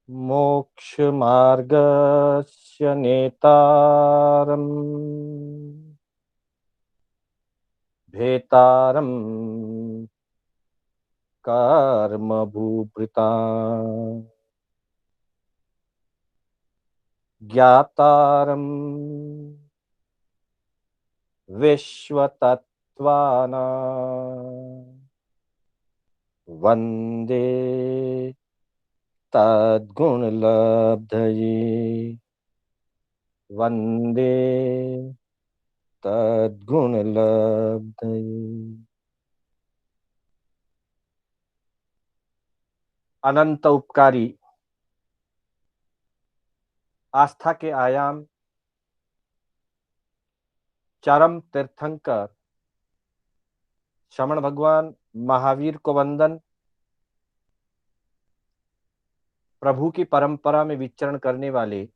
मोक्षमार्गस्य नेतारम् भेतारम् कर्मभूभृताम् ज्ञातारम् विश्वतत्त्वानाम् वन्दे तद्गुणलब्धये। वन्दे तद्गुणलब्धये। अनंत उपकारी, आस्था के आयाम, चरम तीर्थंकर श्रमण भगवान महावीर को वंदन। प्रभु की परंपरा में विचरण करने वाले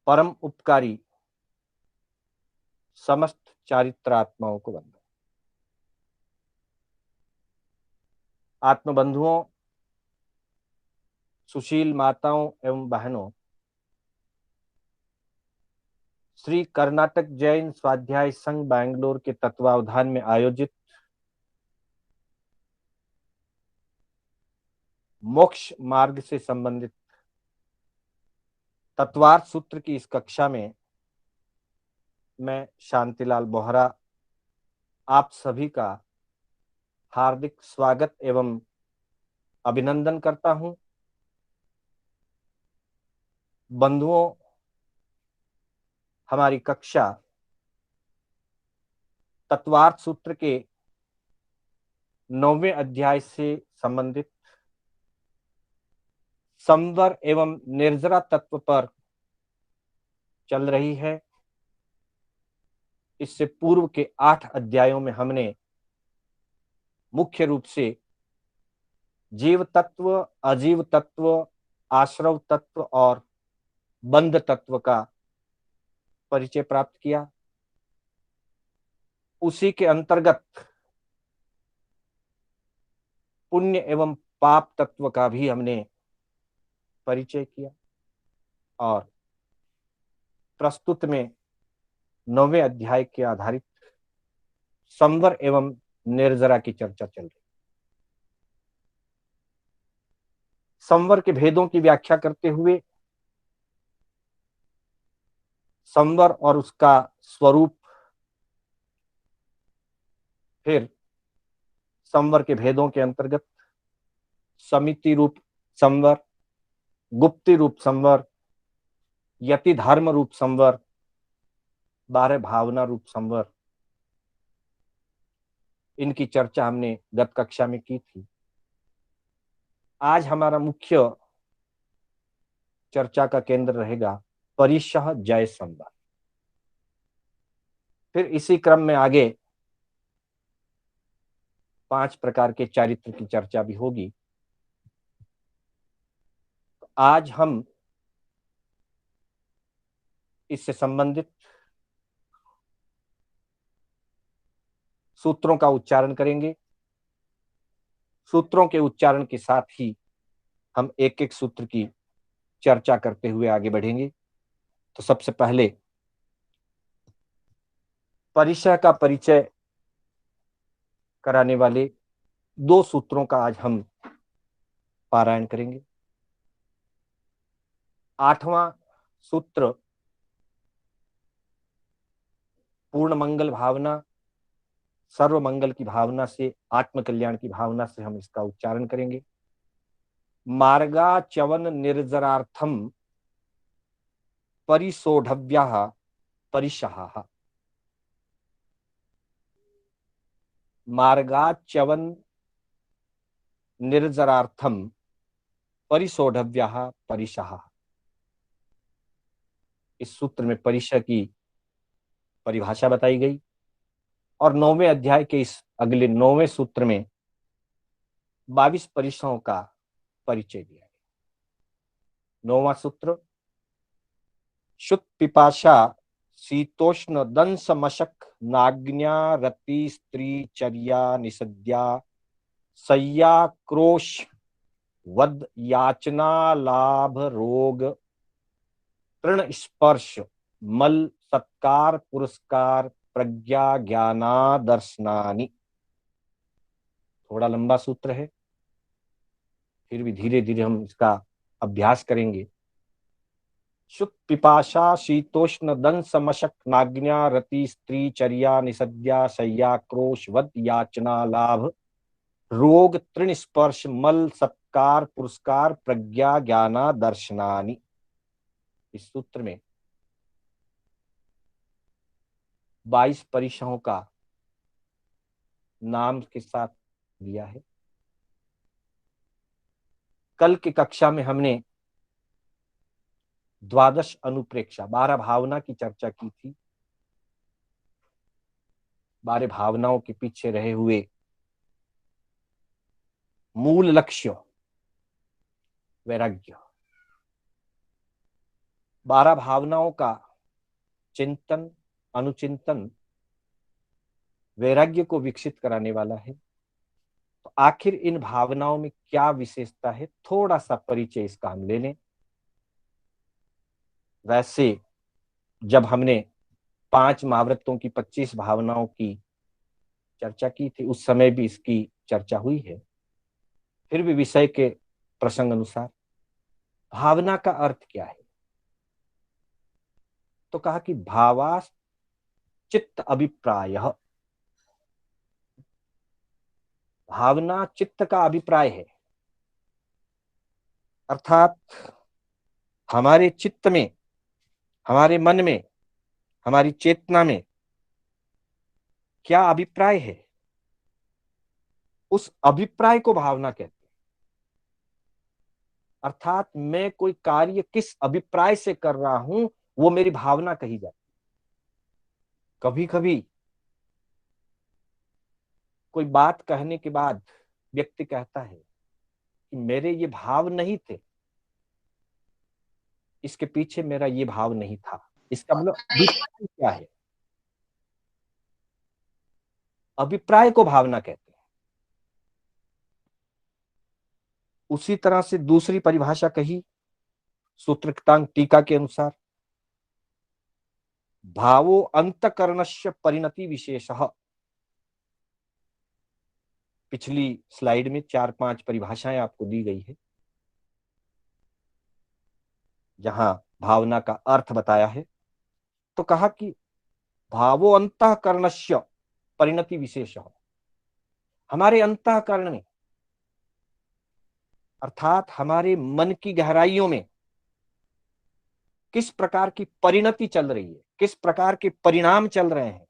परम उपकारी समस्त चारित्रात्माओं को वंदन। आत्मबंधुओं, सुशील माताओं एवं बहनों, श्री कर्नाटक जैन स्वाध्याय संघ बैंगलोर के तत्वावधान में आयोजित मोक्ष मार्ग से संबंधित तत्वार्थ सूत्र की इस कक्षा में मैं शांतिलाल बोहरा आप सभी का हार्दिक स्वागत एवं अभिनंदन करता हूं। बंधुओं, हमारी कक्षा तत्वार्थ सूत्र के 9वें अध्याय से संबंधित संवर एवं निर्जरा तत्व पर चल रही है। इससे पूर्व के 8 अध्यायों में हमने मुख्य रूप से जीव तत्व, अजीव तत्व, आश्रव तत्व और बंध तत्व का परिचय प्राप्त किया। उसी के अंतर्गत पुण्य एवं पाप तत्व का भी हमने परिचय किया और प्रस्तुत में 9वें अध्याय के आधारित संवर एवं निर्जरा की चर्चा चल रही। संवर के भेदों की व्याख्या करते हुए संवर और उसका स्वरूप, फिर संवर के भेदों के अंतर्गत समिति रूप संवर, गुप्ति रूप संवर, यति धर्म रूप संवर, बाह्य भावना रूप संवर, इनकी चर्चा हमने गत कक्षा में की थी। आज हमारा मुख्य चर्चा का केंद्र रहेगा परिशः जय संवर। फिर इसी क्रम में आगे 5 प्रकार के चारित्र की चर्चा भी होगी। आज हम इससे संबंधित सूत्रों का उच्चारण करेंगे। सूत्रों के उच्चारण के साथ ही हम एक एक सूत्र की चर्चा करते हुए आगे बढ़ेंगे। तो सबसे पहले परिशः का परिचय कराने वाले 2 सूत्रों का आज हम पारायण करेंगे। 8वां सूत्र पूर्ण मंगल भावना, सर्व मंगल की भावना से, आत्म कल्याण की भावना से हम इसका उच्चारण करेंगे। मार्गाचवन निर्जरार्थम परिसोढव्यः परिशः। मार्गाचवन निर्जरार्थम परिसोढव्यः परिशः। इस सूत्र में परिशः की परिभाषा बताई गई और 9वें अध्याय के इस अगले 9वें सूत्र में 22 परिशहों का परिचय दिया गया। 9वां सूत्र शुद्ध पिपाशा शीतोष्ण दंश मशक नाग्न्या रति स्त्री चर्या निषद्या सय्या क्रोश वद याचना लाभ रोग तृण स्पर्श मल सत्कार पुरस्कार प्रज्ञा ज्ञानादर्शनानि। थोड़ा लंबा सूत्र है, फिर भी धीरे धीरे हम इसका अभ्यास करेंगे। शुक पिपाशा शीतोष्ण दंस मशक नाग्न्या रति स्त्री चर्या निसद्या शय्या क्रोश वद याचना लाभ रोग तृण स्पर्श मल सत्कार पुरस्कार प्रज्ञा ज्ञाना दर्शनानि। इस सूत्र में 22 परिशाओं का नाम के साथ दिया है। कल की कक्षा में हमने द्वादश अनुप्रेक्षा 12 भावना की चर्चा की थी। 12 भावनाओं के पीछे रहे हुए मूल लक्ष्य वैराग्य। 12 भावनाओं का चिंतन अनुचिंतन वैराग्य को विकसित कराने वाला है। तो आखिर इन भावनाओं में क्या विशेषता है, थोड़ा सा परिचय इसका हम ले लें। वैसे जब हमने 5 महाव्रतों की 25 भावनाओं की चर्चा की थी, उस समय भी इसकी चर्चा हुई है। फिर भी विषय के प्रसंग अनुसार भावना का अर्थ क्या है, तो कहा कि भावा चित्त अभिप्राय। भावना चित्त का अभिप्राय है, अर्थात हमारे चित्त में, हमारे मन में, हमारी चेतना में क्या अभिप्राय है, उस अभिप्राय को भावना कहते हैं। अर्थात मैं कोई कार्य किस अभिप्राय से कर रहा हूं, वो मेरी भावना कही जाती है। कभी कभी कोई बात कहने के बाद व्यक्ति कहता है कि मेरे ये भाव नहीं थे, इसके पीछे मेरा ये भाव नहीं था। इसका मतलब अभिप्राय क्या है, अभिप्राय को भावना कहते हैं। उसी तरह से दूसरी परिभाषा कही सूत्रकृतांग टीका के अनुसार, भावो अंतकरणस्य परिणति विशेषः। पिछली स्लाइड में 4-5 परिभाषाएं आपको दी गई है, जहां भावना का अर्थ बताया है। तो कहा कि भावो अंतःकरणस्य परिणति विशेषः। हमारे अंतःकरण में, अर्थात हमारे मन की गहराइयों में किस प्रकार की परिणति चल रही है, किस प्रकार के परिणाम चल रहे हैं,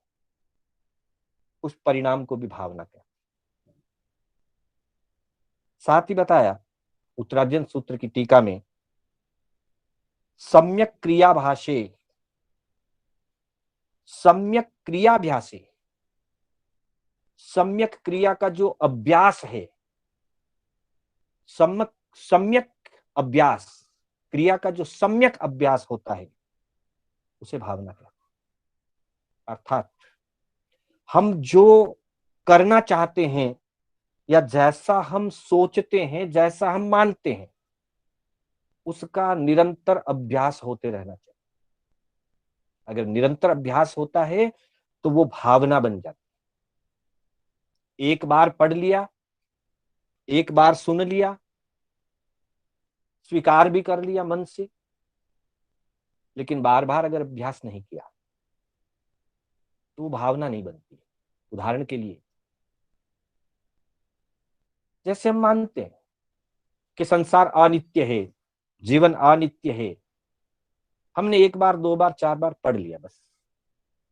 उस परिणाम को भी भावना कहते हैं। साथ ही बताया उत्तरार्जुन सूत्र की टीका में, सम्यक क्रियाभाषे सम्यक क्रियाभ्यासे, सम्यक क्रिया का जो अभ्यास है, सम्यक अभ्यास, क्रिया का जो सम्यक अभ्यास होता है, उसे भावना कहते हैं। अर्थात हम जो करना चाहते हैं या जैसा हम सोचते हैं, जैसा हम मानते हैं, उसका निरंतर अभ्यास होते रहना चाहिए। अगर निरंतर अभ्यास होता है तो वो भावना बन जाती है। एक बार पढ़ लिया, एक बार सुन लिया, स्वीकार भी कर लिया मन से, लेकिन बार बार अगर अभ्यास नहीं किया तो वो भावना नहीं बनती। उदाहरण के लिए, जैसे हम मानते हैं कि संसार अनित्य है, जीवन अनित्य है, हमने एक बार, दो बार, चार बार पढ़ लिया बस,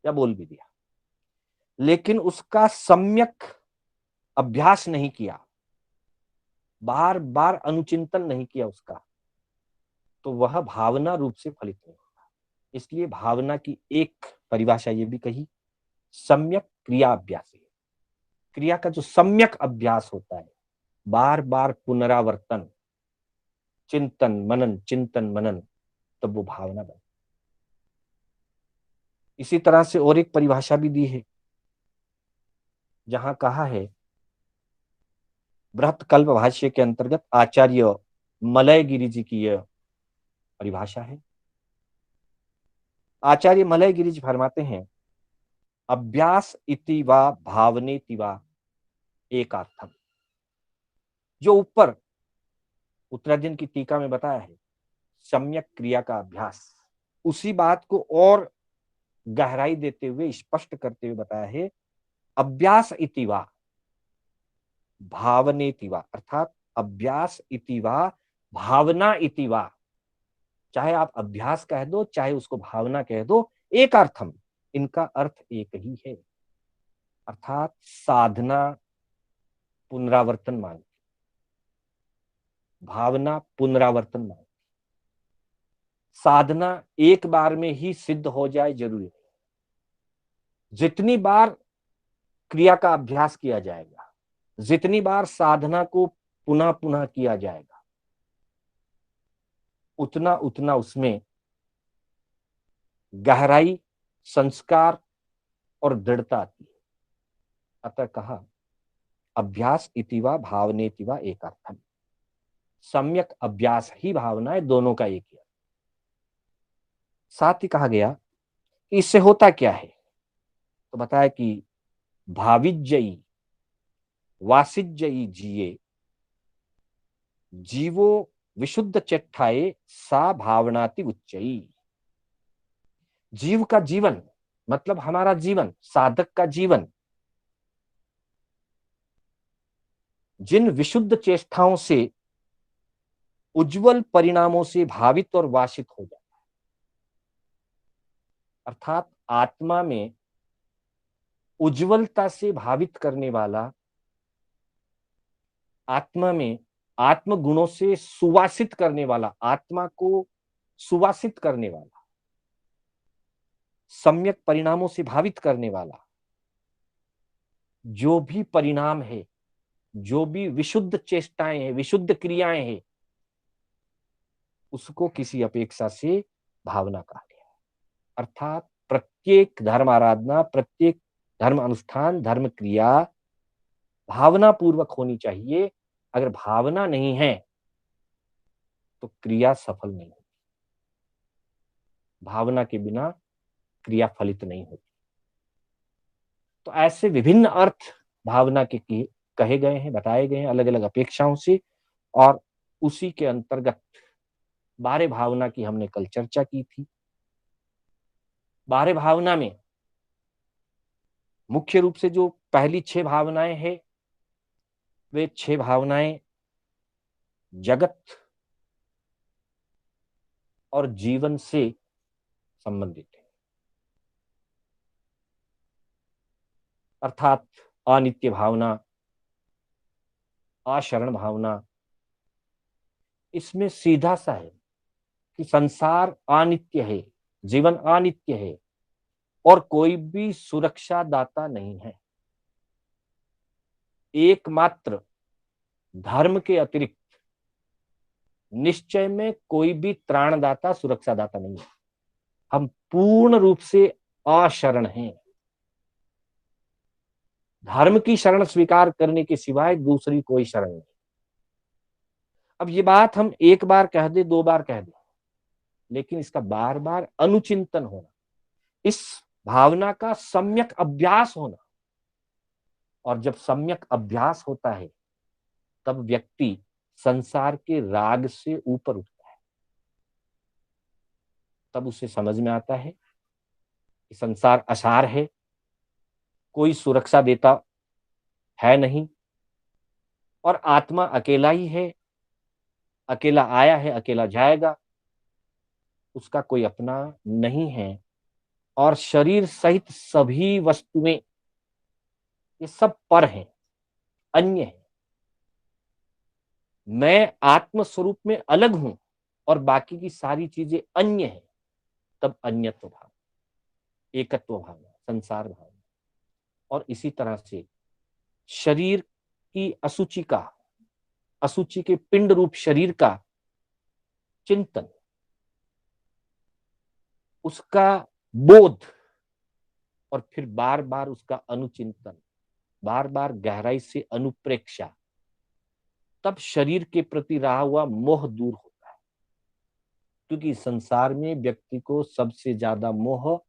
या बोल भी दिया, लेकिन उसका सम्यक अभ्यास नहीं किया, बार बार अनुचिंतन नहीं किया उसका, तो वह भावना रूप से फलित नहीं होता। इसलिए भावना की एक परिभाषा ये भी कही, सम्यक क्रिया अभ्यास है। क्रिया का जो सम्यक अभ्यास होता है, बार बार पुनरावर्तन, चिंतन मनन, तब वो भावना बने। इसी तरह से और एक परिभाषा भी दी है, जहां कहा है बृहत कल्प भाष्य के अंतर्गत आचार्य मलयगिरी जी की यह परिभाषा है। आचार्य मलयगिरी जी फरमाते हैं, अभ्यास इति वा भावनेति वा एकार्थम। जो ऊपर उत्तरार्जुन की टीका में बताया है, सम्यक क्रिया का अभ्यास, उसी बात को और गहराई देते हुए, स्पष्ट करते हुए बताया है, अभ्यास इति वा भावनेति वा, अर्थात अभ्यास इति वा भावना इति वा, चाहे आप अभ्यास कह दो चाहे उसको भावना कह दो, एक अर्थम, इनका अर्थ एक ही है। अर्थात साधना पुनरावर्तन मांगती, भावना पुनरावर्तन मांगती। साधना एक बार में ही सिद्ध हो जाए जरूरी नहीं, जितनी बार क्रिया का अभ्यास किया जाएगा, जितनी बार साधना को पुनः पुनः किया जाएगा, उतना उतना उसमें गहराई, संस्कार और दृढ़ता आती है। अतः कहा, अभ्यास इति वा भावनेति वा एकार्थम। सम्यक अभ्यास ही भावना है, दोनों का एक ही। साथ ही कहा गया कि इससे होता क्या है, तो बताया कि भाविज्यई वासिज्यई जिये जीवो विशुद्ध चेट्ठाए सा भावनाति उच्चई। जीव का जीवन मतलब हमारा जीवन, साधक का जीवन, जिन विशुद्ध चेष्टाओं से उज्जवल परिणामों से भावित और वासित हो जाता है, अर्थात आत्मा में उज्जवलता से भावित करने वाला, आत्मा में आत्म गुणों से सुवासित करने वाला, आत्मा को सुवासित करने वाला, सम्यक परिणामों से भावित करने वाला जो भी परिणाम है, जो भी विशुद्ध चेष्टाएं हैं, विशुद्ध क्रियाएं हैं, उसको किसी अपेक्षा से भावना कहा गया है। अर्थात प्रत्येक धर्म आराधना, प्रत्येक धर्म अनुष्ठान, धर्म क्रिया भावना पूर्वक होनी चाहिए। अगर भावना नहीं है तो क्रिया सफल नहीं होती, भावना के बिना क्रिया फलित नहीं होती। तो ऐसे विभिन्न अर्थ भावना के कहे गए हैं, बताए गए हैं अलग अलग अपेक्षाओं से, और उसी के अंतर्गत बाह्य भावना की हमने कल चर्चा की थी। बाह्य भावना में मुख्य रूप से जो पहली 6 भावनाएं हैं, वे 6 भावनाएं जगत और जीवन से संबंधित है। अर्थात अनित्य भावना, अशरण भावना, इसमें सीधा सा है कि संसार अनित्य है, जीवन अनित्य है और कोई भी सुरक्षा दाता नहीं है। एकमात्र धर्म के अतिरिक्त निश्चय में कोई भी त्राणदाता, सुरक्षादाता नहीं है। हम पूर्ण रूप से अशरण हैं। धर्म की शरण स्वीकार करने के सिवाय दूसरी कोई शरण नहीं। अब ये बात हम एक बार कह दे, 2 बार कह दे, लेकिन इसका बार बार अनुचिंतन होना, इस भावना का सम्यक अभ्यास होना, और जब सम्यक अभ्यास होता है तब व्यक्ति संसार के राग से ऊपर उठता है। तब उसे समझ में आता है कि संसार असार है, कोई सुरक्षा देता है नहीं, और आत्मा अकेला ही है, अकेला आया है अकेला जाएगा, उसका कोई अपना नहीं है। और शरीर सहित सभी वस्तुएं ये सब पर हैं, अन्य हैं। मैं आत्म स्वरूप में अलग हूं और बाकी की सारी चीजें अन्य हैं। तब अन्यत्व भाव, एकत्व भावना, संसार भावना। और इसी तरह से शरीर की असुचि के पिंड रूप शरीर का चिंतन, उसका बोध, और फिर बार बार उसका अनुचिंतन, बार बार गहराई से अनुप्रेक्षा, तब शरीर के प्रति रहा हुआ मोह दूर होता है, क्योंकि संसार में व्यक्ति को सबसे ज्यादा मोह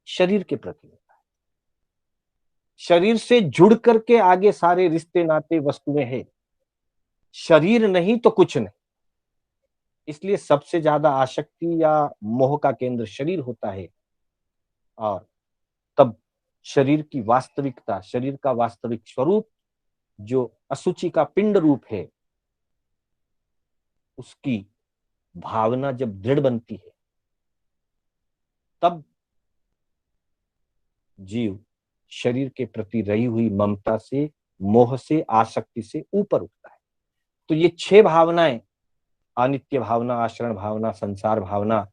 शरीर के प्रति होता है। शरीर से जुड़ करके आगे सारे रिश्ते नाते वस्तुएं हैं, शरीर नहीं तो कुछ नहीं। इसलिए सबसे ज्यादा आसक्ति या मोह का केंद्र शरीर होता है। और तब शरीर की वास्तविकता, शरीर का वास्तविक स्वरूप जो असुचि का पिंड रूप है, उसकी भावना जब दृढ़ बनती है, तब जीव शरीर के प्रति रही हुई ममता से, मोह से, आसक्ति से ऊपर उठता है। तो ये 6 भावनाएं, अनित्य भावना, आश्रण भावना, संसार भावना,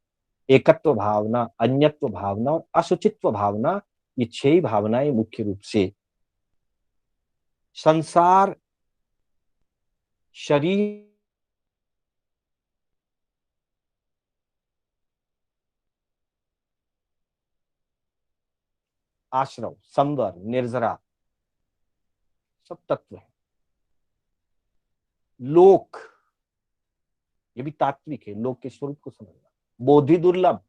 एकत्व भावना, अन्यत्व भावना और असुचित्व भावना, ये 6 ही भावनाएं मुख्य रूप से संसार, शरीर, आश्रव, संवर, निर्जरा, सब तत्व है। लोक, ये भी तात्विक है, लोक के स्वरूप को समझना। बोधि दुर्लभ,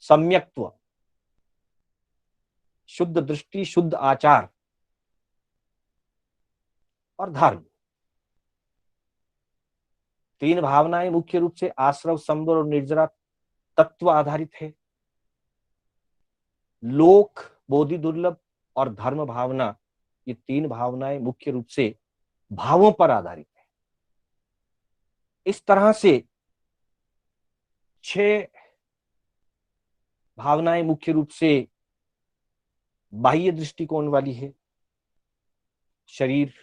सम्यक्त्व, शुद्ध दृष्टि, शुद्ध आचार और धर्म। 3 भावनाएं मुख्य रूप से आश्रव, संवर और निर्जरा तत्व आधारित है। लोक, बोधि दुर्लभ और धर्म भावना, ये 3 भावनाएं मुख्य रूप से भावों पर आधारित है। इस तरह से 6 भावनाएं मुख्य रूप से बाह्य दृष्टिकोण वाली है, शरीर,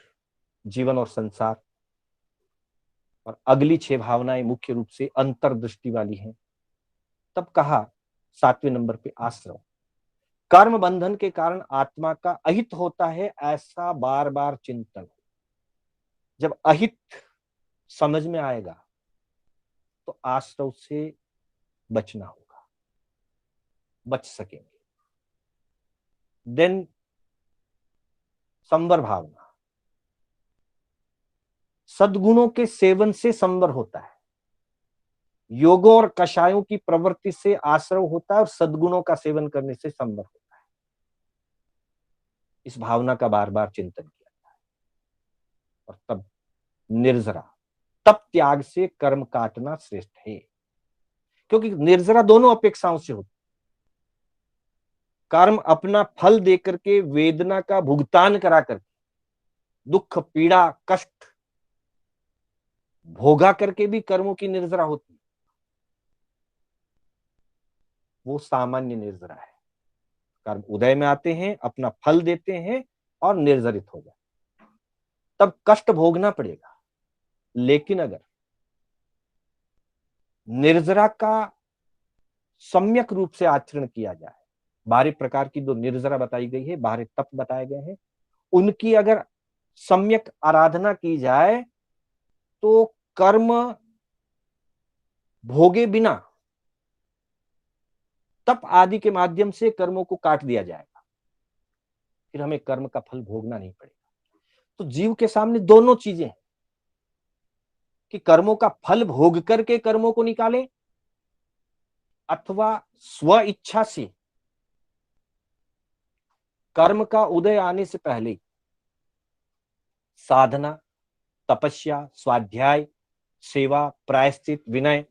जीवन और संसार। और अगली 6 भावनाएं मुख्य रूप से अंतर्दृष्टि वाली हैं। तब कहा 7वें नंबर पे आश्रव, कर्म बंधन के कारण आत्मा का अहित होता है, ऐसा बार बार चिंतन। जब अहित समझ में आएगा तो आश्रव से बचना होगा, बच सकेंगे। देन संवर भावना, सद्गुणों के सेवन से संवर होता है। योगों और कषायों की प्रवृत्ति से आश्रव होता है और सद्गुणों का सेवन करने से संवर होता है। इस भावना का बार बार चिंतन किया जाए। और तब निर्जरा, तब त्याग से कर्म काटना श्रेष्ठ है, क्योंकि निर्जरा दोनों अपेक्षाओं से होती। कर्म अपना फल देकर के, वेदना का भुगतान करा करके, दुख, पीड़ा, कष्ट भोगा करके भी कर्मों की निर्जरा होती है, वो सामान्य निर्जरा है। कर्म उदय में आते हैं, अपना फल देते हैं और निर्जरित हो जाए, तब कष्ट भोगना पड़ेगा। लेकिन अगर निर्जरा का सम्यक रूप से आचरण किया जाए, बारह प्रकार की जो निर्जरा बताई गई है, बारह तप बताए गए हैं, उनकी अगर सम्यक आराधना की जाए तो कर्म भोगे बिना तप आदि के माध्यम से कर्मों को काट दिया जाएगा, फिर हमें कर्म का फल भोगना नहीं पड़ेगा। तो जीव के सामने दोनों चीजें हैं कि कर्मों का फल भोग करके कर्मों को निकालें, अथवा स्व इच्छा से कर्म का उदय आने से पहले साधना, तपस्या, स्वाध्याय, सेवा, प्रायश्चित, विनय,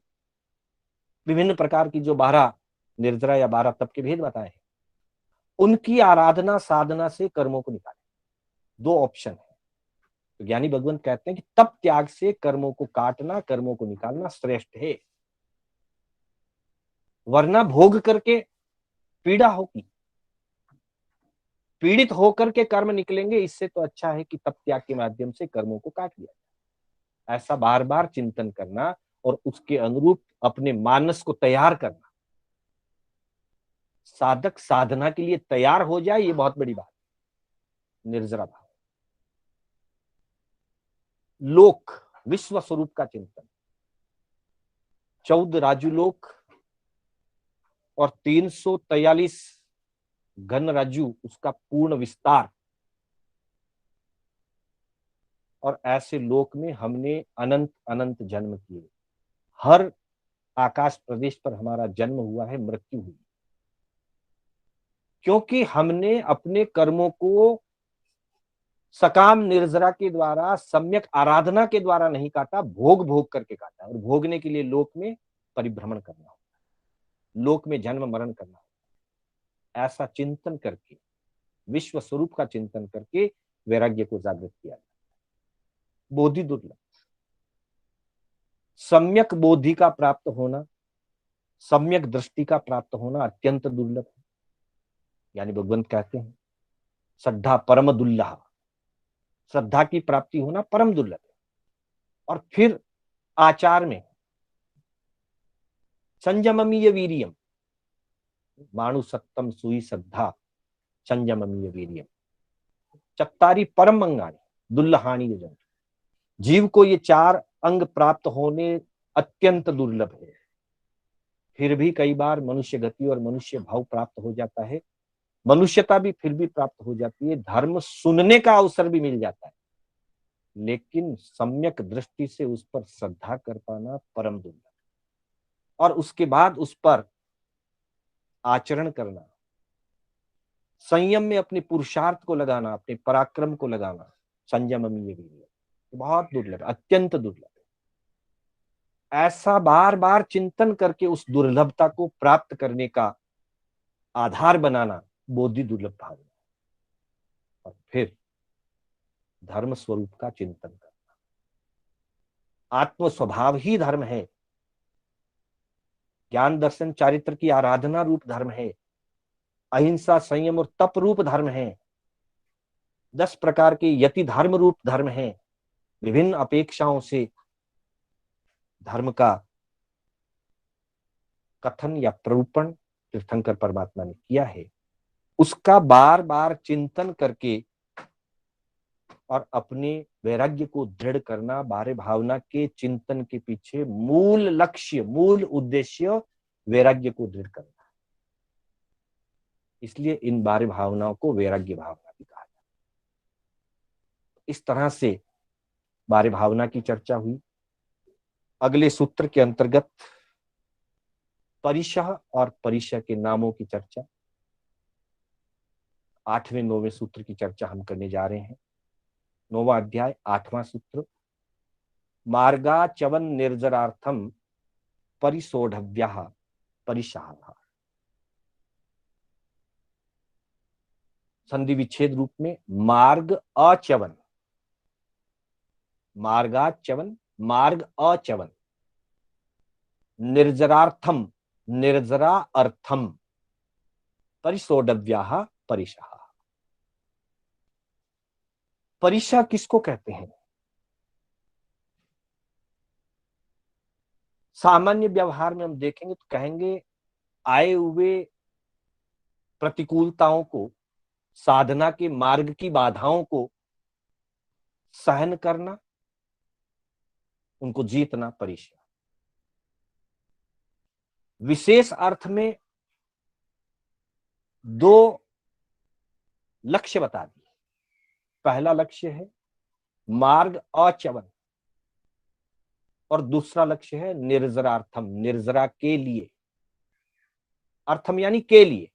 विभिन्न प्रकार की जो 12 निर्जरा या 12 तप के भेद बताए हैं, उनकी आराधना साधना से कर्मों को निकालें। 2 ऑप्शन है। तो ज्ञानी भगवंत कहते हैं कि तप त्याग से कर्मों को काटना, कर्मों को निकालना श्रेष्ठ है, वरना भोग करके पीड़ा होगी, पीड़ित होकर के कर्म निकलेंगे। इससे तो अच्छा है कि तप त्याग के माध्यम से कर्मों को काट लिया जाए। ऐसा बार बार चिंतन करना और उसके अनुरूप अपने मानस को तैयार करना, साधक साधना के लिए तैयार हो जाए, ये बहुत बड़ी बात है। निर्जरा भाव, लोक, विश्व स्वरूप का चिंतन, 14 राजुलोक और 343 घन राजु, उसका पूर्ण विस्तार, और ऐसे लोक में हमने अनंत अनंत जन्म किए। हर आकाश प्रदेश पर हमारा जन्म हुआ है, मृत्यु हुई, क्योंकि हमने अपने कर्मों को सकाम निर्जरा के द्वारा, सम्यक आराधना के द्वारा नहीं काटा, भोग भोग करके काटा। और भोगने के लिए लोक में परिभ्रमण करना होता है, लोक में जन्म मरण करना होता है। ऐसा चिंतन करके, विश्व स्वरूप का चिंतन करके वैराग्य को जागृत किया जाता है। बोधि दुर्लभ, सम्यक बोधि का प्राप्त होना, सम्यक दृष्टि का प्राप्त होना अत्यंत दुर्लभ है। यानी भगवंत कहते हैं श्रद्धा परम दुर्लभ, श्रद्धा की प्राप्ति होना परम दुर्लभ है। और फिर आचार में संयममीय वीरियम, माणु सत्तम सुई श्रद्धा संयममीय वीरियम, चत्तारी परम अंगानी दुर्लहानी जन। जीव को ये चार अंग प्राप्त होने अत्यंत दुर्लभ है। फिर भी कई बार मनुष्य गति और मनुष्य भाव प्राप्त हो जाता है, मनुष्यता भी फिर भी प्राप्त हो जाती है, धर्म सुनने का अवसर भी मिल जाता है, लेकिन सम्यक दृष्टि से उस पर श्रद्धा कर पाना परम दुर्लभ, और उसके बाद उस पर आचरण करना, संयम में अपने पुरुषार्थ को लगाना, अपने पराक्रम को लगाना, संयममीय वीर्य, बहुत दुर्लभ, अत्यंत दुर्लभ। ऐसा बार बार चिंतन करके उस दुर्लभता को प्राप्त करने का आधार बनाना बोधि दुर्लभ भावना। और फिर धर्म स्वरूप का चिंतन करना, आत्म स्वभाव ही धर्म है, ज्ञान दर्शन चारित्र की आराधना रूप धर्म है, अहिंसा संयम और तप रूप धर्म है, 10 प्रकार के यति धर्म रूप धर्म है। विभिन्न अपेक्षाओं से धर्म का कथन या प्ररूपण तीर्थंकर परमात्मा ने किया है। उसका बार बार चिंतन करके और अपने वैराग्य को दृढ़ करना, बाह्य भावना के चिंतन के पीछे मूल लक्ष्य, मूल उद्देश्य वैराग्य को दृढ़ करना। इसलिए इन बाह्य भावनाओं को वैराग्य भावना भी कहा जाता है। इस तरह से बाह्य भावना की चर्चा हुई। अगले सूत्र के अंतर्गत परिशः और परिशः के नामों की चर्चा, 8वें 9वें सूत्र की चर्चा हम करने जा रहे हैं। 9वां अध्याय 8वां सूत्र, मार्गाचवन निर्जरार्थम परिसोढव्यः परिशः। संधि विच्छेद रूप में मार्ग अचवन, मार्गाचवन, मार्ग अचवन, निर्जरार्थम, निर्जरा अर्थम, परिसोढव्यः परिशः। परिशः किसको कहते हैं? सामान्य व्यवहार में हम देखेंगे तो कहेंगे आए हुए प्रतिकूलताओं को, साधना के मार्ग की बाधाओं को सहन करना, उनको जीतना परिशः। विशेष अर्थ में 2 लक्ष्य बता दिए। पहला लक्ष्य है मार्ग अचवन और दूसरा लक्ष्य है निर्जरार्थम, निर्जरा के लिए। अर्थम यानी के लिए।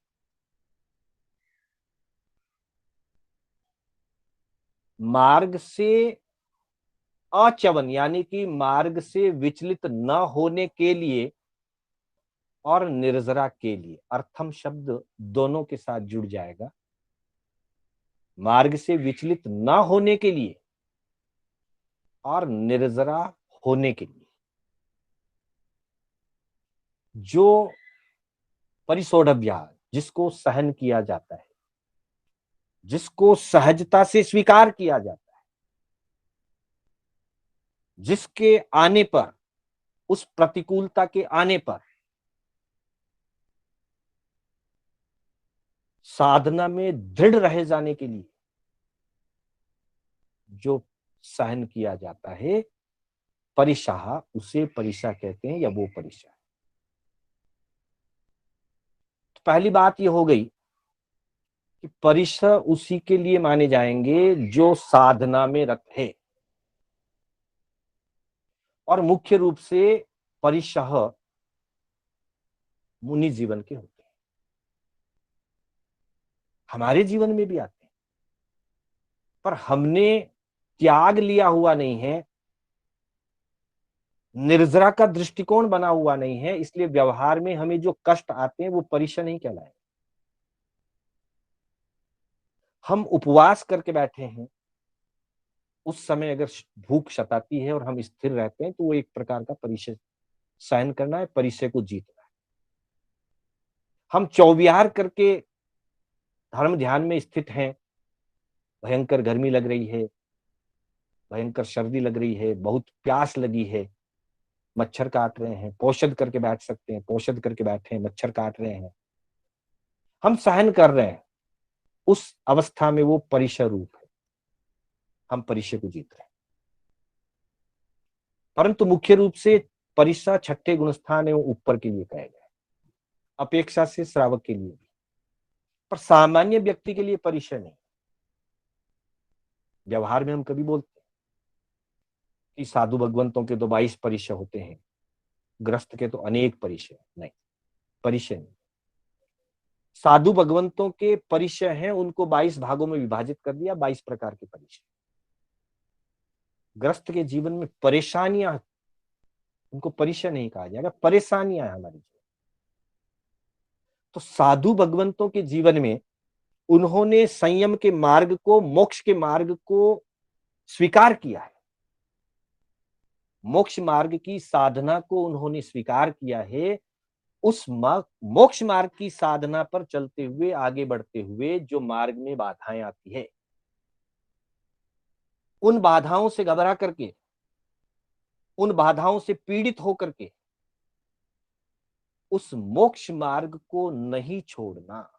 मार्ग से अचवन यानी कि मार्ग से विचलित न होने के लिए, और निर्जरा के लिए। अर्थम शब्द दोनों के साथ जुड़ जाएगा, मार्ग से विचलित न होने के लिए और निर्जरा होने के लिए। जो परिसोढव्या, जिसको सहन किया जाता है, जिसको सहजता से स्वीकार किया जाता है, जिसके आने पर, उस प्रतिकूलता के आने पर साधना में दृढ़ रह जाने के लिए जो सहन किया जाता है, परिशः, उसे परिशः कहते हैं, या वो परिशः। तो पहली बात यह हो गई कि परिशः उसी के लिए माने जाएंगे जो साधना में रत है। और मुख्य रूप से परिशः मुनि जीवन के होते हैं, हमारे जीवन में भी आते हैं, पर हमने त्याग लिया हुआ नहीं है, निर्जरा का दृष्टिकोण बना हुआ नहीं है, इसलिए व्यवहार में हमें जो कष्ट आते हैं वो परिशः नहीं कहलाए। हम उपवास करके बैठे हैं, उस समय अगर भूख सताती है और हम स्थिर रहते हैं तो वो एक प्रकार का परिशः सहन करना है, परिशः को जीतना है। हम चौविहार करके धर्म ध्यान में स्थित हैं, भयंकर गर्मी लग रही है, भयंकर सर्दी लग रही है, बहुत प्यास लगी है, मच्छर काट रहे हैं, पोषद करके बैठ सकते हैं, पोषद करके बैठे हैं, मच्छर काट रहे हैं, हम सहन कर रहे हैं, उस अवस्था में वो परिशः रूप है, हम परिशः को जीत रहे हैं। परंतु मुख्य रूप से परिशः छठे गुणस्थान एवं ऊपर के लिए कहे गए, अपेक्षा से श्रावक के लिए भी, पर सामान्य व्यक्ति के लिए परिशः नहीं। व्यवहार में हम कभी बोलते हैं कि साधु भगवंतों के तो 22 परिशः होते हैं, ग्रस्त के तो अनेक परिशः, नहीं, परिशः नहीं। साधु भगवंतों के परिशः हैं, उनको 22 भागों में विभाजित कर दिया, 22 प्रकार के परिशः। ग्रस्त के जीवन में परेशानियां, उनको परिशः नहीं कहा जाएगा, परेशानियां हैं हमारी जीवन। तो साधु भगवंतों के जीवन में उन्होंने संयम के मार्ग को, मोक्ष के मार्ग को स्वीकार किया है, मोक्ष मार्ग की साधना को उन्होंने स्वीकार किया है। उस मोक्ष मार्ग की साधना पर चलते हुए, आगे बढ़ते हुए जो मार्ग में बाधाएं आती है, उन बाधाओं से घबरा करके, उन बाधाओं से पीड़ित होकर के उस मोक्ष मार्ग को नहीं छोड़ना,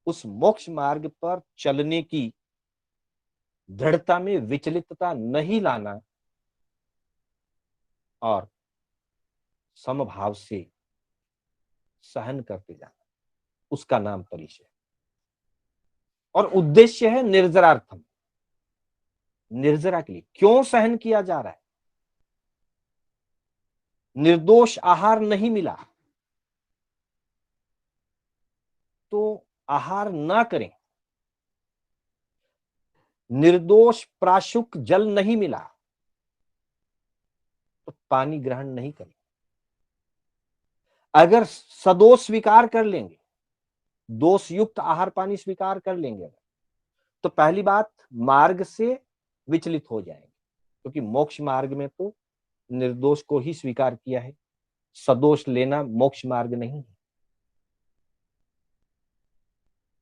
उस मोक्ष मार्ग पर चलने की दृढ़ता में विचलितता नहीं लाना और समभाव से सहन करते जाना, उसका नाम परिशः। और उद्देश्य है निर्जरार्थम, निर्जरा के लिए क्यों सहन किया जा रहा है। निर्दोष आहार नहीं मिला तो आहार ना करें, निर्दोष प्राशुक जल नहीं मिला तो पानी ग्रहण नहीं करें। अगर सदोष स्वीकार कर लेंगे, दोष युक्त आहार पानी स्वीकार कर लेंगे, तो पहली बात मार्ग से विचलित हो जाएंगे, क्योंकि मोक्ष मार्ग में तो निर्दोष को ही स्वीकार किया है, सदोष लेना मोक्ष मार्ग नहीं है।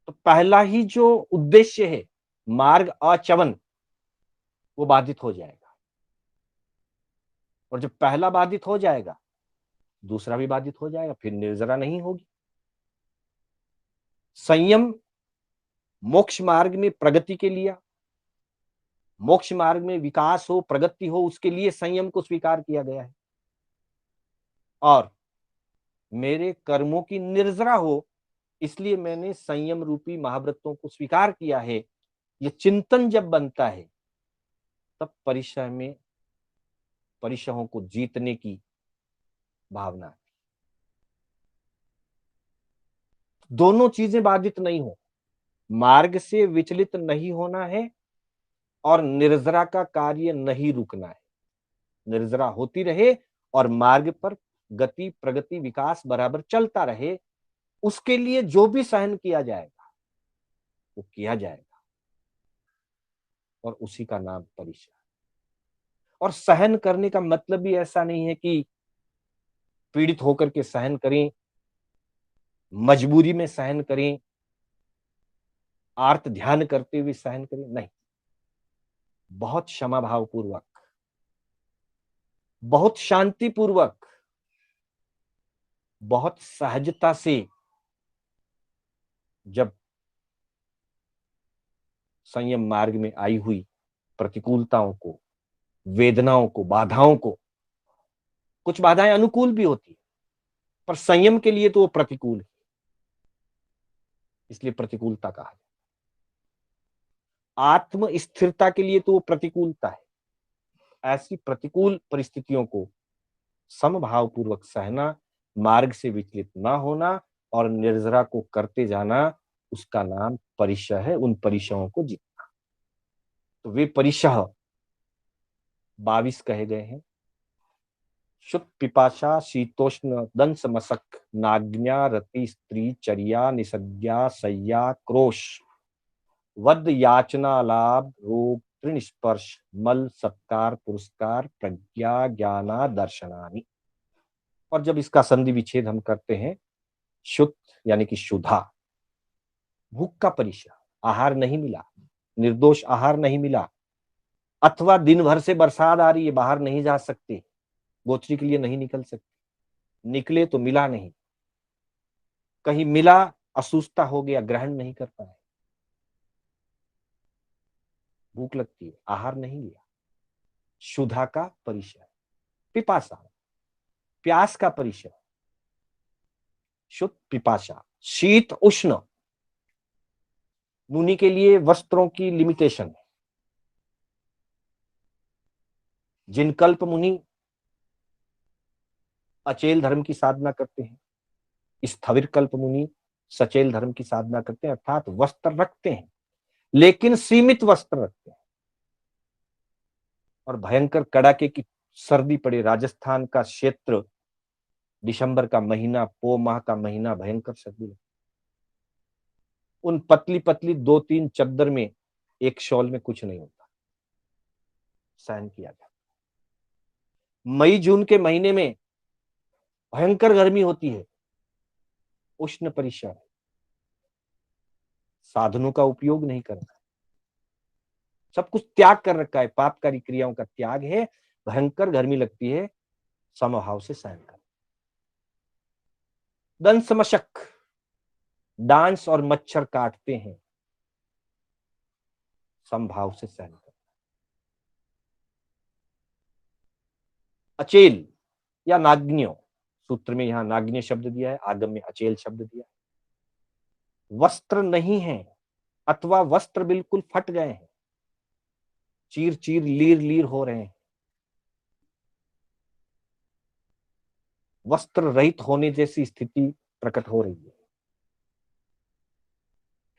तो पहला ही जो उद्देश्य है मार्ग अचवन, वो बाधित हो जाएगा, और जब पहला बाधित हो जाएगा दूसरा भी बाधित हो जाएगा, फिर निर्जरा नहीं होगी। संयम मोक्ष मार्ग में प्रगति के लिए, मोक्ष मार्ग में विकास हो, प्रगति हो, उसके लिए संयम को स्वीकार किया गया है। और मेरे कर्मों की निर्जरा हो, इसलिए मैंने संयम रूपी महाव्रतों को स्वीकार किया है। ये चिंतन जब बनता है तब परिशः में, परिशहों को जीतने की भावना, दोनों चीजें बाधित नहीं हो, मार्ग से विचलित नहीं होना है और निर्जरा का कार्य नहीं रुकना है, निर्जरा होती रहे और मार्ग पर गति, प्रगति, विकास बराबर चलता रहे। उसके लिए जो भी सहन किया जाएगा वो किया जाएगा, और उसी का नाम परिशः। और सहन करने का मतलब भी ऐसा नहीं है कि पीड़ित होकर के सहन करें, मजबूरी में सहन करें, आर्त ध्यान करते हुए सहन करें, नहीं, बहुत क्षमा भाव पूर्वक, बहुत शांति पूर्वक, बहुत सहजता से जब संयम मार्ग में आई हुई प्रतिकूलताओं को, वेदनाओं को, बाधाओं को, कुछ बाधाएं अनुकूल भी होती है पर संयम के लिए तो वो प्रतिकूल है, इसलिए प्रतिकूलता कहा है। आत्म स्थिरता के लिए तो वो प्रतिकूलता है, ऐसी प्रतिकूल परिस्थितियों को समभाव पूर्वक सहना, मार्ग से विचलित ना होना और निर्जरा को करते जाना, उसका नाम परिशह है। उन परिशहों को जीतना। तो वे परिशह 22 कहे गए हैं। शुद्ध पिपाशा शीतोष्ण दंस मशक नाग्न्या रति स्त्री चर्या निसज्ञा सय्या क्रोश वद याचना लाभ रोग तृण स्पर्श मल सत्कार पुरस्कार प्रज्ञा ज्ञाना दर्शनानि। और जब इसका संधि विच्छेद हम करते हैं, शुद्ध यानी कि शुद्धा, भूख का परिशह, आहार नहीं मिला, निर्दोष आहार नहीं मिला, अथवा दिन भर से बरसात आ रही है, बाहर नहीं जा सकते, गोचरी के लिए नहीं निकल सकते, निकले तो मिला नहीं, कहीं मिला असुस्ता हो गया, ग्रहण नहीं कर पाए, भूख लगती है, आहार नहीं लिया, शुद्धा का परिचय। पिपासा, प्यास का परिचय, शुद्ध पिपासा। शीत उष्ण, मुनि के लिए वस्त्रों की लिमिटेशन है। जिन कल्प मुनि अचेल धर्म की साधना करते हैं, स्थविर कल्प मुनि सचेल धर्म की साधना करते हैं, अर्थात वस्त्र रखते हैं लेकिन सीमित वस्त्र रखते हैं। और भयंकर कड़ाके की सर्दी पड़े, राजस्थान का क्षेत्र, दिसंबर का महीना, पो माह का महीना, भयंकर सर्दी लगती, उन पतली पतली 2-3 चद्दर में, एक शॉल में कुछ नहीं होता, सहन किया जाता। मई जून के महीने में भयंकर गर्मी होती है, उष्ण परिसर, साधनों का उपयोग नहीं करना, सब कुछ त्याग कर रखा है, पापकारी क्रियाओं का त्याग है, भयंकर गर्मी लगती है, समभाव से सहन कर। दंस मशक, डांस और मच्छर काटते हैं, समभाव से सहन कर। अचेल या नाग्न्यो, सूत्र में यहां नाग्न्य शब्द दिया है, आगम में अचेल शब्द दिया है। वस्त्र नहीं है अथवा वस्त्र बिल्कुल फट गए हैं, चीर चीर लीर लीर हो रहे हैं, वस्त्र रहित होने जैसी स्थिति प्रकट हो रही है,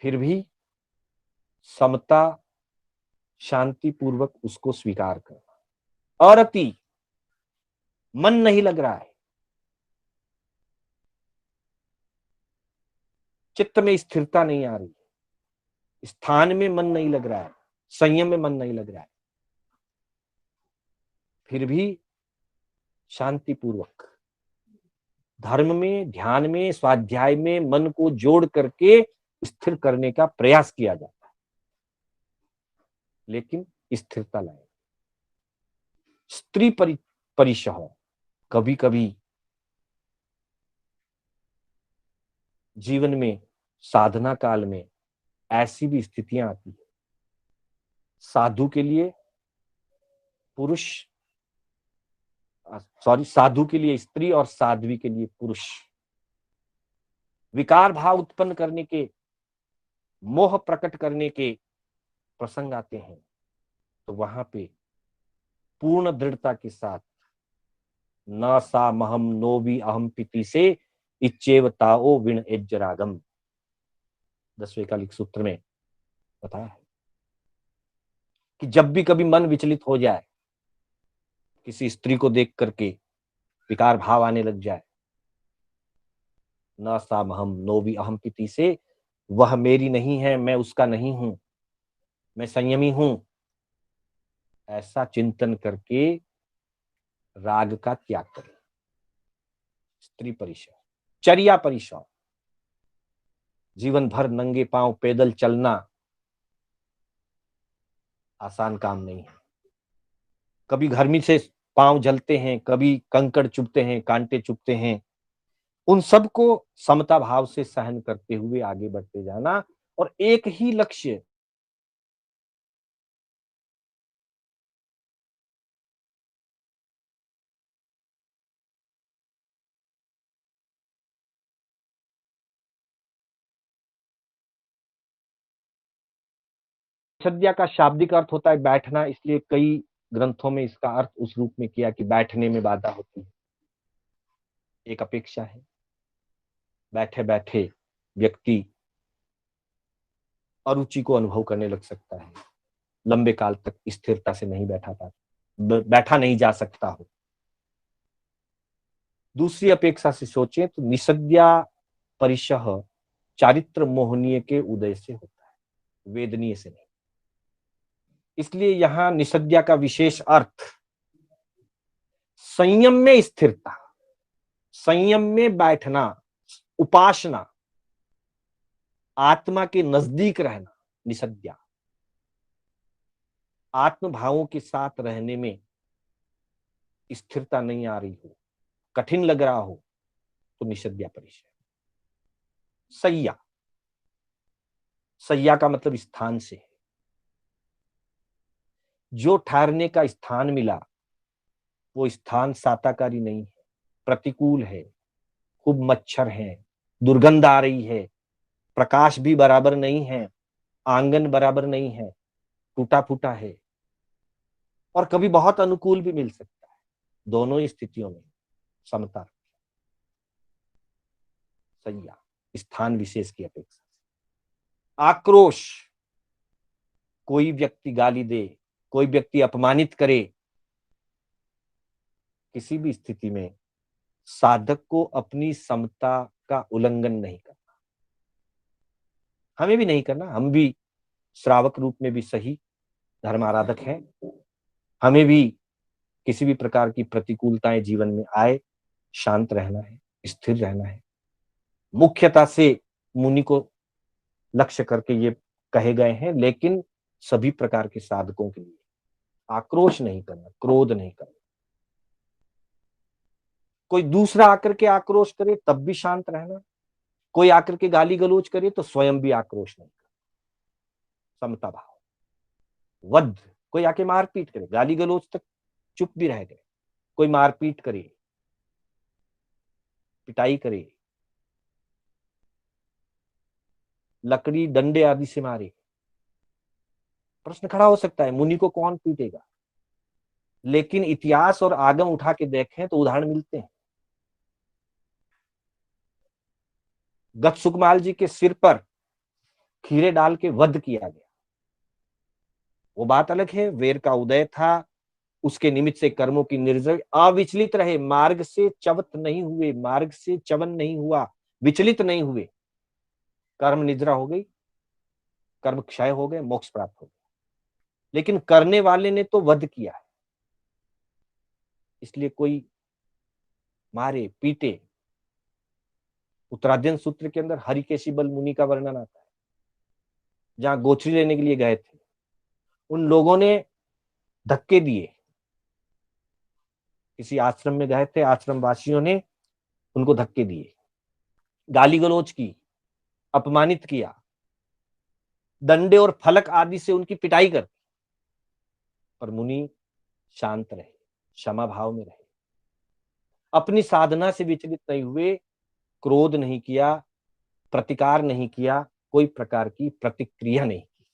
फिर भी समता शांति पूर्वक उसको स्वीकार करना। और अति, मन नहीं लग रहा है, चित्त में स्थिरता नहीं आ रही है, स्थान में मन नहीं लग रहा है, संयम में मन नहीं लग रहा है, फिर भी शांतिपूर्वक धर्म में, ध्यान में, स्वाध्याय में मन को जोड़ करके स्थिर करने का प्रयास किया जाता है, लेकिन स्थिरता लाए। स्त्री परिशह, कभी कभी जीवन में साधना काल में ऐसी भी स्थितियां आती है, साधु के लिए पुरुष, साधु के लिए स्त्री और साध्वी के लिए पुरुष विकार भाव उत्पन्न करने के, मोह प्रकट करने के प्रसंग आते हैं, तो वहां पे पूर्ण दृढ़ता के साथ न सा महम नो भी अहम पिति से इच्चेव ताओ विण एज्जरागम, 10वें कालिक सूत्र में बताया है कि जब भी कभी मन विचलित हो जाए, किसी स्त्री को देख करके विकार भाव आने लग जाए, न सा महम नो भी अहम पिति से, वह मेरी नहीं है, मैं उसका नहीं हूं, मैं संयमी हूं, ऐसा चिंतन करके राग का त्याग करें। स्त्री परिशय। चर्या परिशय, जीवन भर नंगे पांव पैदल चलना आसान काम नहीं है, कभी गर्मी से पांव जलते हैं, कभी कंकड़ चुभते हैं, कांटे चुभते हैं, उन सबको समता भाव से सहन करते हुए आगे बढ़ते जाना, और एक ही लक्ष्य, सद्या का शाब्दिक अर्थ होता है बैठना, इसलिए कई ग्रंथों में इसका अर्थ उस रूप में किया कि बैठने में बाधा होती है, एक अपेक्षा है। बैठे बैठे व्यक्ति अरुचि को अनुभव करने लग सकता है, लंबे काल तक स्थिरता से नहीं बैठा नहीं जा सकता हो। दूसरी अपेक्षा से सोचें तो निषद्या परिशः चारित्र मोहनीय के उदय से होता है, वेदनीय से नहीं। इसलिए यहां निषद्या का विशेष अर्थ संयम में स्थिरता, संयम में बैठना, उपासना, आत्मा के नजदीक रहना। निषद्या आत्म भावों के साथ रहने में स्थिरता नहीं आ रही हो, कठिन लग रहा हो, तो निषद्या परिशय। सैया, सैया का मतलब स्थान से है। जो ठहरने का स्थान मिला वो स्थान साताकारी नहीं है, प्रतिकूल है, खूब मच्छर है, दुर्गंध आ रही है, प्रकाश भी बराबर नहीं है, आंगन बराबर नहीं है, टूटा फूटा है, और कभी बहुत अनुकूल भी मिल सकता है। दोनों ही स्थितियों में समता, सैया स्थान विशेष की अपेक्षा से। आक्रोश, कोई व्यक्ति गाली दे, कोई व्यक्ति अपमानित करे, किसी भी स्थिति में साधक को अपनी समता का उल्लंघन नहीं करना, हमें भी नहीं करना। हम भी श्रावक रूप में भी सही धर्म आराधक हैं, हमें भी किसी भी प्रकार की प्रतिकूलताएं जीवन में आए शांत रहना है, स्थिर रहना है। मुख्यता से मुनि को लक्ष्य करके ये कहे गए हैं, लेकिन सभी प्रकार के साधकों के लिए आक्रोश नहीं करना, क्रोध नहीं करना। कोई दूसरा आकर के आक्रोश करे तब भी शांत रहना, कोई आकर के गाली गलौज करे तो स्वयं भी आक्रोश नहीं करना, समता भाव। वध, कोई आके मारपीट करे, गाली गलौज तक चुप भी रह गए, कोई मारपीट करे, पिटाई करे, लकड़ी डंडे आदि से मारे, प्रश्न खड़ा हो सकता है मुनि को कौन पीटेगा। लेकिन इतिहास और आगम उठा के देखें तो उदाहरण मिलते हैं। गत सुकमाल जी के सिर पर खीरे डाल के वध किया गया, वो बात अलग है, वेर का उदय था, उसके निमित्त से कर्मों की निर्जय अविचलित रहे, मार्ग से च्युत नहीं हुए, मार्ग से च्यवन नहीं हुआ, विचलित नहीं हुए, कर्म निद्रा हो गई, कर्म क्षय हो गए, मोक्ष प्राप्त हो गया। लेकिन करने वाले ने तो वध किया है, इसलिए कोई मारे पीटे। उत्तराध्ययन सूत्र के अंदर हरिकेशी बल मुनि का वर्णन आता है, जहां गोचरी लेने के लिए गए थे, उन लोगों ने धक्के दिए। किसी आश्रम में गए थे, आश्रम वासियों ने उनको धक्के दिए, गाली गलौज की, अपमानित किया, डंडे और फलक आदि से उनकी पिटाई कर दी। पर मुनि शांत रहे, क्षमा भाव में रहे, अपनी साधना से विचलित नहीं हुए, क्रोध नहीं किया, प्रतिकार नहीं किया, कोई प्रकार की प्रतिक्रिया नहीं की।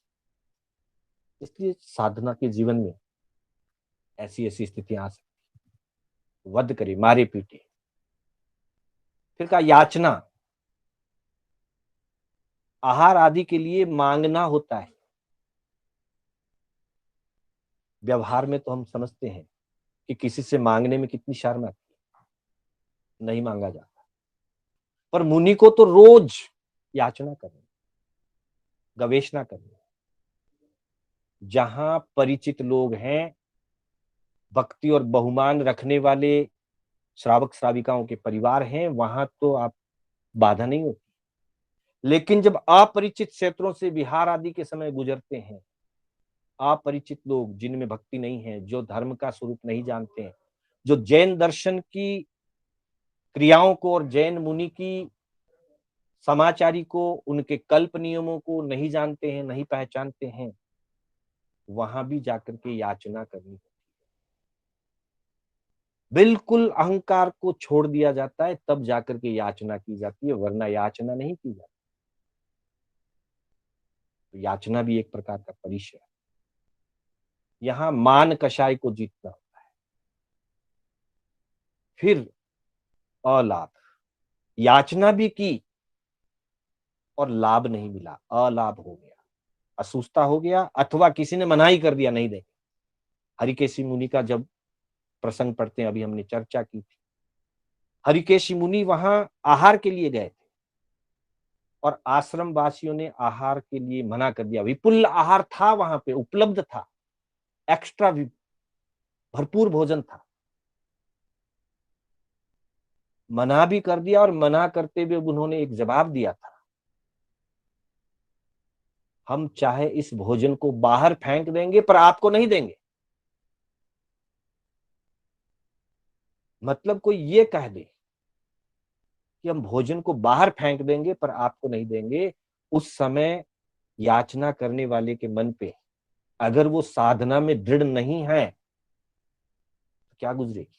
इसलिए साधना के जीवन में ऐसी ऐसी स्थितियां आ सकती, वध करे, मारे पीटे। फिर कहा याचना, आहार आदि के लिए मांगना होता है। व्यवहार में तो हम समझते हैं कि किसी से मांगने में कितनी शर्म आती है, नहीं मांगा जाता। पर मुनि को तो रोज याचना करनी, गवेषणा करनी। जहां परिचित लोग हैं, भक्ति और बहुमान रखने वाले श्रावक श्राविकाओं के परिवार हैं, वहां तो आप बाधा नहीं होती। लेकिन जब अपरिचित क्षेत्रों से विहार आदि के समय गुजरते हैं, अपरिचित लोग जिनमें भक्ति नहीं है, जो धर्म का स्वरूप नहीं जानते हैं, जो जैन दर्शन की क्रियाओं को और जैन मुनि की समाचारी को, उनके कल्प नियमों को नहीं जानते हैं, नहीं पहचानते हैं, वहां भी जाकर के याचना करनी होती है। बिल्कुल अहंकार को छोड़ दिया जाता है, तब जाकर के याचना की जाती है, वरना याचना नहीं की जाती। तो याचना भी एक प्रकार का परिचय है। यहां मान कषाय को जीतना होता है। फिर अलाभ, याचना भी की और लाभ नहीं मिला, अलाभ हो गया, असुस्ता हो गया, अथवा किसी ने मना ही कर दिया नहीं देंगे। हरिकेशी मुनि का जब प्रसंग पढ़ते हैं, अभी हमने चर्चा की थी, हरिकेशी मुनि वहां आहार के लिए गए थे और आश्रम वासियों ने आहार के लिए मना कर दिया। विपुल आहार था वहां पे, उपलब्ध था, एक्स्ट्रा भरपूर भोजन था, मना भी कर दिया और मना करते हुए उन्होंने एक जवाब दिया था, हम चाहे इस भोजन को बाहर फेंक देंगे पर आपको नहीं देंगे। मतलब कोई ये कह दे कि हम भोजन को बाहर फेंक देंगे पर आपको नहीं देंगे, उस समय याचना करने वाले के मन पे अगर वो साधना में दृढ़ नहीं है तो क्या गुजरेगी।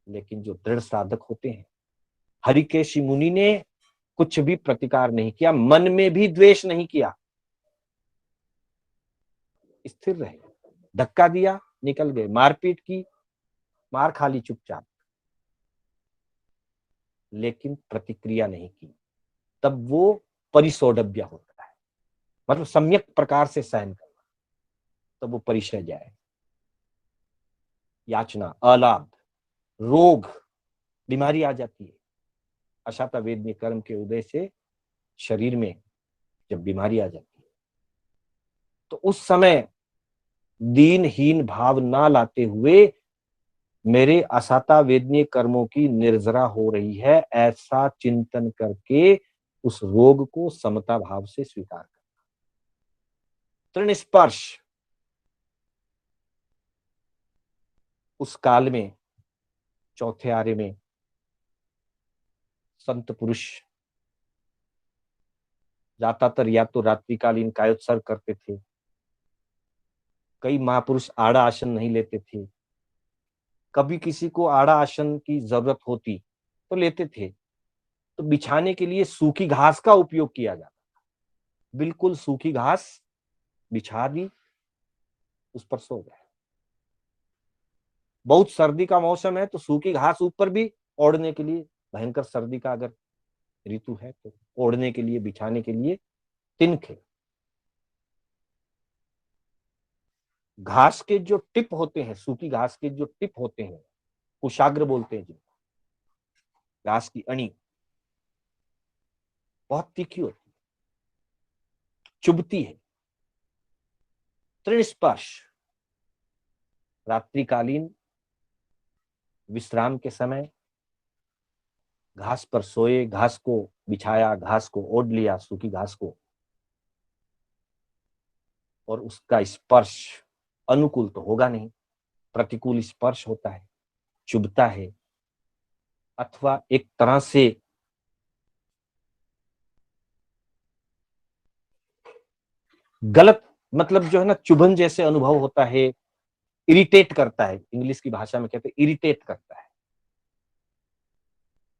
लेकिन जो दृढ़ साधक होते हैं, हरिकेशी मुनि ने कुछ भी प्रतिकार नहीं किया, मन में भी द्वेष नहीं किया, स्थिर रहे, धक्का दिया निकल गए, मारपीट की मार खा ली चुपचाप, लेकिन प्रतिक्रिया नहीं की। तब वो परिसौडभ्य होता है, मतलब सम्यक प्रकार से सहन करना, तब वो परिचय जाए। याचना, अलाभ, रोग, बीमारी आ जाती है। अशाता वेदनीय कर्म के उदय से शरीर में जब बीमारी आ जाती है तो उस समय दीनहीन भाव ना लाते हुए मेरे असाता वेदनीय कर्मों की निर्जरा हो रही है, ऐसा चिंतन करके उस रोग को समता भाव से स्वीकार करना। तृण स्पर्श, उस काल में चौथे आर्य में संत पुरुष ज्यादातर या तो रात्रिकालीन कायोत्सर्ग करते थे, कई महापुरुष आड़ा आसन नहीं लेते थे, कभी किसी को आड़ा आसन की जरूरत होती तो लेते थे, तो बिछाने के लिए सूखी घास का उपयोग किया जाता, बिल्कुल सूखी घास बिछा दी, उस पर सो गए। बहुत सर्दी का मौसम है तो सूखी घास ऊपर भी ओढ़ने के लिए, भयंकर सर्दी का अगर ऋतु है तो ओढ़ने के लिए, बिछाने के लिए तिनके। घास के जो टिप होते हैं, सूखी घास के जो टिप होते हैं, कुशाग्र बोलते हैं जिनको, घास की अणी बहुत तीखी होती है, चुभती है। तृण स्पर्श, रात्रिकालीन विश्राम के समय घास पर सोए, घास को बिछाया, घास को ओढ़ लिया, सूखी घास को, और उसका स्पर्श अनुकूल तो होगा नहीं, प्रतिकूल स्पर्श होता है, चुभता है, अथवा एक तरह से गलत, मतलब जो है ना, चुभन जैसे अनुभव होता है, इरिटेट करता है, इंग्लिश की भाषा में कहते हैं इरिटेट करता है,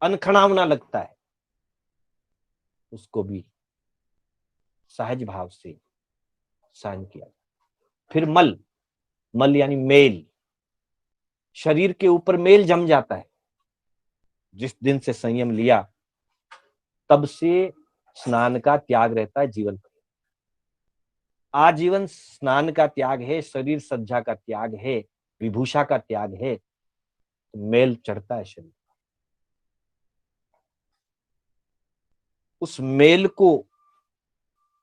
अनखणावना लगता है, उसको भी सहज भाव से सहन किया। फिर मल, मल यानी मेल, शरीर के ऊपर मेल जम जाता है। जिस दिन से संयम लिया तब से स्नान का त्याग रहता है जीवन पर, आजीवन स्नान का त्याग है, शरीर सज्जा का त्याग है, विभूषा का त्याग है, तो मेल चढ़ता है शरीर। उस मेल को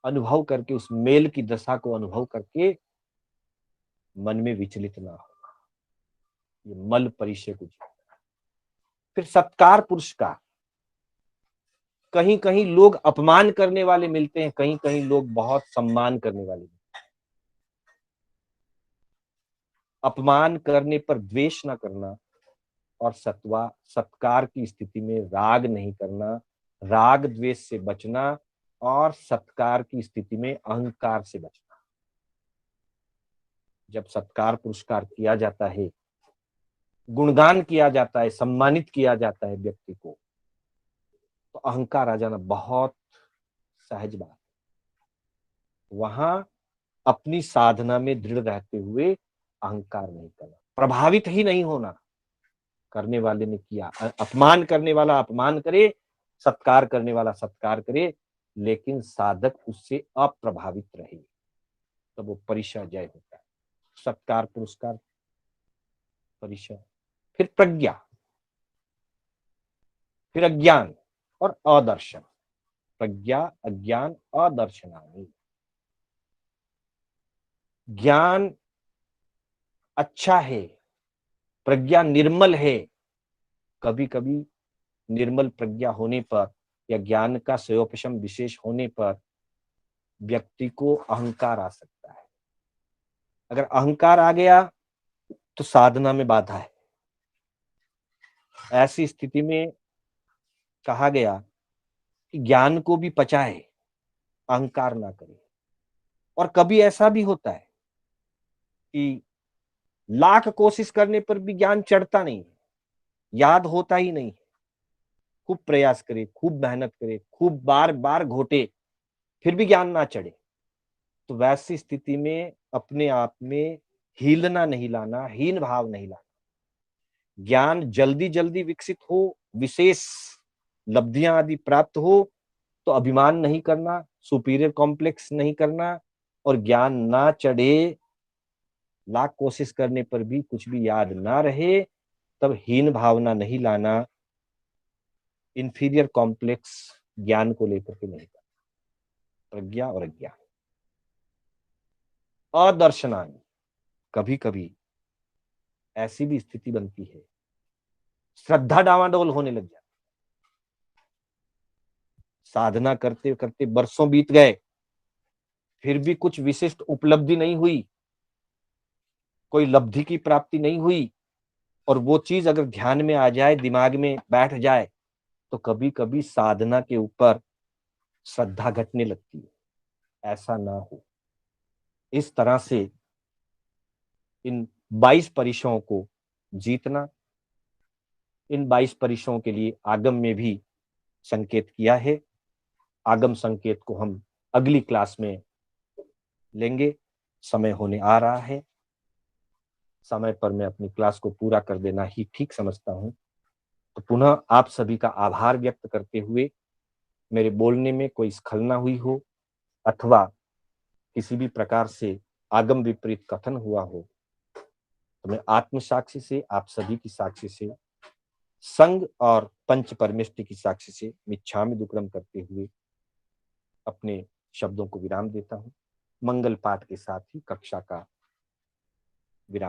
अनुभव करके, उस मेल की दशा को अनुभव करके मन में विचलित ना हो, ये मल परिचय को जीतना। फिर सत्कार पुरुष का, कहीं कहीं लोग अपमान करने वाले मिलते हैं, कहीं कहीं लोग बहुत सम्मान करने वाले मिलते हैं। अपमान करने पर द्वेष ना करना, और सत्कार की स्थिति में राग नहीं करना, राग द्वेष से बचना, और सत्कार की स्थिति में अहंकार से बचना। जब सत्कार पुरस्कार किया जाता है, गुणगान किया जाता है, सम्मानित किया जाता है व्यक्ति को, तो अहंकार आ जाना बहुत सहज बात है। वहां अपनी साधना में दृढ़ रहते हुए अहंकार नहीं करना, प्रभावित ही नहीं होना। करने वाले ने किया, अपमान करने वाला अपमान करे, सत्कार करने वाला सत्कार करे, लेकिन साधक उससे अप्रभावित रहे, तब वो परिचय जय होता है। सत्कार, पुरस्कार, परिचय, फिर प्रज्ञा, फिर अज्ञान और अदर्शन। प्रज्ञा, अज्ञान, अदर्शनानि। ज्ञान अच्छा है, प्रज्ञा निर्मल है। कभी कभी निर्मल प्रज्ञा होने पर या ज्ञान का सयोपशम विशेष होने पर व्यक्ति को अहंकार आ सकता है। अगर अहंकार आ गया तो साधना में बाधा है। ऐसी स्थिति में कहा गया कि ज्ञान को भी पचाए, अहंकार ना करे। और कभी ऐसा भी होता है कि लाख कोशिश करने पर भी ज्ञान चढ़ता नहीं है, याद होता ही नहीं है। खूब प्रयास करे, खूब मेहनत करे, खूब बार बार घोटे, फिर भी ज्ञान ना चढ़े, तो वैसी स्थिति में अपने आप में हीलना नहीं लाना, हीन भाव नहीं लाना। ज्ञान जल्दी जल्दी विकसित हो, विशेष लब्धियां आदि प्राप्त हो, तो अभिमान नहीं करना, सुपीरियर कॉम्प्लेक्स नहीं करना, और ज्ञान ना चढ़े, लाख कोशिश करने पर भी कुछ भी याद ना रहे, तब हीन भावना नहीं लाना, इंफीरियर कॉम्प्लेक्स ज्ञान को लेकर के नहीं करना। प्रज्ञा और अज्ञान। अदर्शनानि, कभी कभी ऐसी भी स्थिति बनती है, श्रद्धा डावाडोल होने लग जाती। साधना करते करते बरसों बीत गए, फिर भी कुछ विशिष्ट उपलब्धि नहीं हुई, कोई लब्धि की प्राप्ति नहीं हुई, और वो चीज अगर ध्यान में आ जाए, दिमाग में बैठ जाए, तो कभी कभी साधना के ऊपर श्रद्धा घटने लगती है। ऐसा ना हो। इस तरह से इन 22 परिसरों को जीतना, इन 22 परिसरों के लिए आगम में भी संकेत किया है। आगम संकेत को हम अगली क्लास में लेंगे। समय होने आ रहा है, समय पर मैं अपनी क्लास को पूरा कर देना ही ठीक समझता हूं। तो पुनः आप सभी का आभार व्यक्त करते हुए, मेरे बोलने में कोई स्खलना हुई हो अथवा किसी भी प्रकार से आगम विपरीत कथन हुआ हो, तो मैं आत्म साक्षी से, आप सभी की साक्षी से, संघ और पंच परमेष्टि की साक्षी से मिच्छामि दुक्कडम करते हुए अपने शब्दों को विराम देता हूं। मंगल पाठ के साथ ही कक्षा का